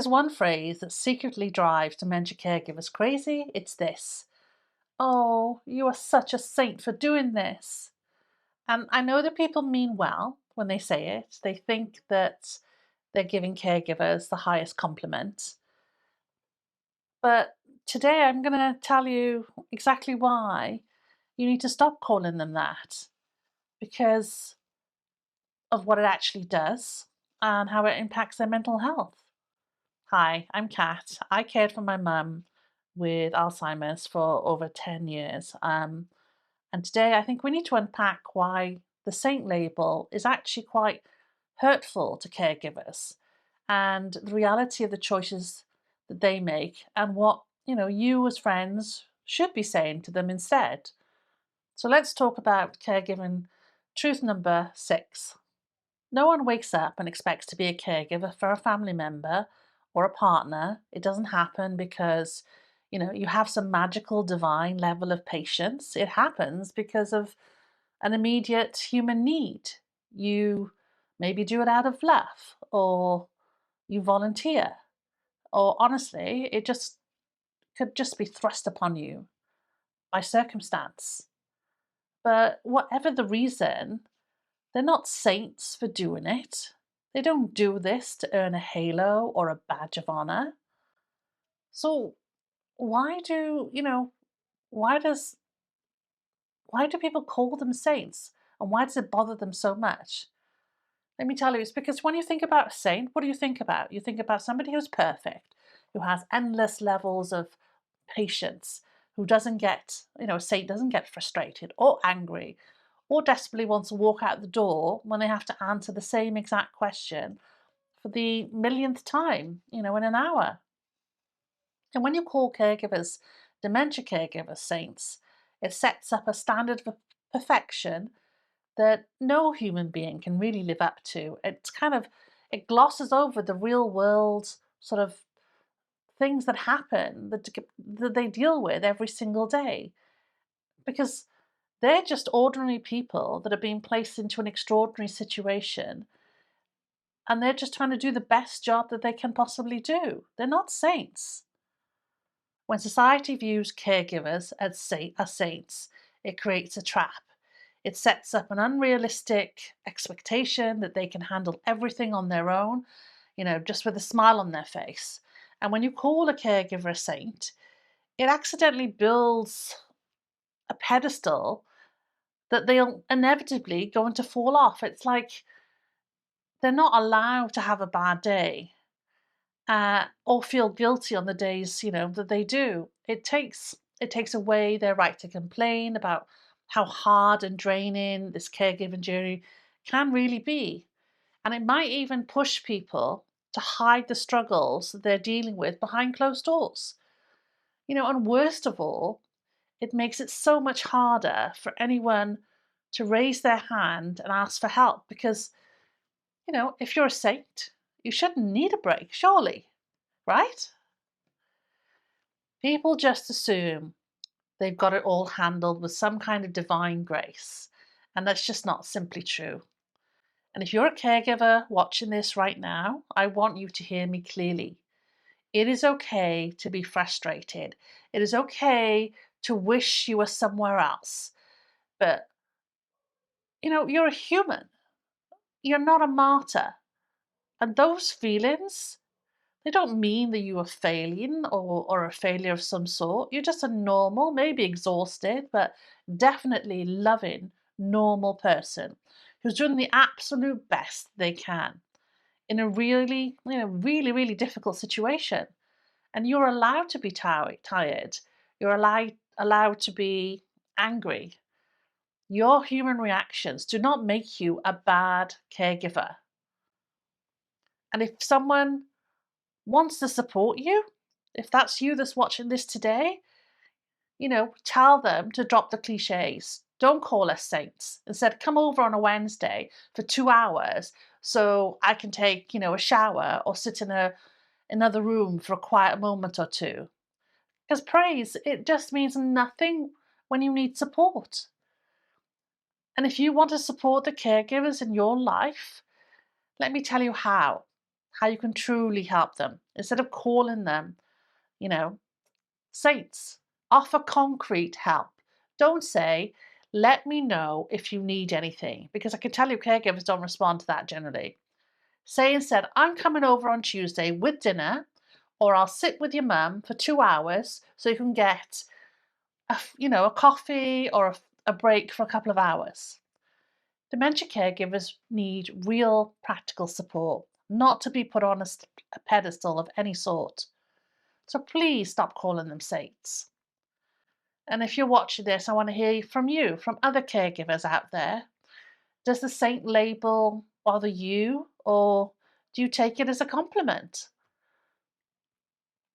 There's one phrase that secretly drives dementia caregivers crazy. It's this: "Oh, you are such a saint for doing this." And I know that people mean well when they say it. They think that they're giving caregivers the highest compliment. But today I'm going to tell you exactly why you need to stop calling them that, because of what it actually does and how it impacts their mental health. Hi, I'm Kat. I cared for my mum with Alzheimer's for over 10 years. And today I think we need to unpack why the saint label is actually quite hurtful to caregivers, and the reality of the choices that they make, and what, you as friends should be saying to them instead. So let's talk about caregiving truth number 6. No one wakes up and expects to be a caregiver for a family member or a partner. It doesn't happen because, you have some magical divine level of patience. It happens because of an immediate human need. You maybe do it out of love, or you volunteer, or honestly, it just could just be thrust upon you by circumstance. But whatever the reason, they're not saints for doing it. They don't do this to earn a halo or a badge of honor. So why do, why does why do people call them saints? And why does it bother them so much? Let me tell you, it's because when you think about a saint, what do you think about? You think about somebody who's perfect, who has endless levels of patience, who doesn't get, a saint doesn't get frustrated or angry or desperately wants to walk out the door when they have to answer the same exact question for the millionth time, in an hour. And when you call caregivers dementia caregivers saints, it sets up a standard of perfection that no human being can really live up to. It glosses over the real world sort of things that happen that they deal with every single day, because they're just ordinary people that are being placed into an extraordinary situation, and they're just trying to do the best job that they can possibly do. They're not saints. When society views caregivers as saints, it creates a trap. It sets up an unrealistic expectation that they can handle everything on their own, just with a smile on their face. And when you call a caregiver a saint, it accidentally builds a pedestal that they'll inevitably going to fall off. It's like they're not allowed to have a bad day, or feel guilty on the days that they do. It takes away their right to complain about how hard and draining this caregiving journey can really be, and it might even push people to hide the struggles that they're dealing with behind closed doors. And worst of all, it makes it so much harder for anyone to raise their hand and ask for help, because if you're a saint, you shouldn't need a break, surely, right? People just assume they've got it all handled with some kind of divine grace, and that's just not simply true. And if you're a caregiver watching this right now, I want you to hear me clearly. It is okay to be frustrated. It is okay to wish you were somewhere else. But, you're a human. You're not a martyr. And those feelings, they don't mean that you are failing, or a failure of some sort. You're just a normal, maybe exhausted, but definitely loving, normal person who's doing the absolute best they can in a really, really difficult situation. And you're allowed to be tired. You're allowed to be angry. Your human reactions do not make you a bad caregiver. And if someone wants to support you, if that's you that's watching this today, tell them to drop the clichés. Don't call us saints. Instead, come over on a Wednesday for 2 hours so I can take, a shower or sit in another room for a quiet moment or two. Because praise, it just means nothing when you need support. And if you want to support the caregivers in your life, let me tell you how. how you can truly help them instead of calling them, you know, saints. Offer concrete help. Don't say, let me know if you need anything, because I can tell you caregivers don't respond to that generally. Say instead, I'm coming over on Tuesday with dinner, or I'll sit with your mum for 2 hours so you can get a coffee or a break for a couple of hours. Dementia caregivers need real practical support, not to be put on a pedestal of any sort. So please stop calling them saints. And if you're watching this, I want to hear from you, from other caregivers out there. Does the saint label bother you, or do you take it as a compliment?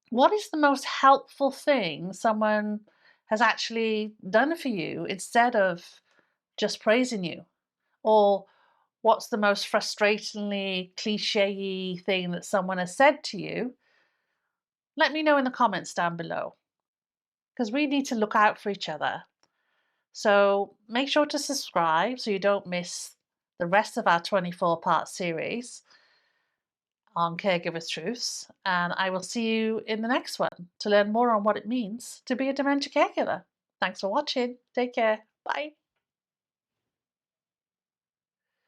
What is the most helpful thing someone has actually done for you instead of just praising you? Or what's the most frustratingly cliche thing that someone has said to you? Let me know in the comments down below, because we need to look out for each other. So make sure to subscribe so you don't miss the rest of our 24-part series on Caregivers Truths. And I will see you in the next one to learn more on what it means to be a dementia caregiver. Thanks for watching. Take care. Bye.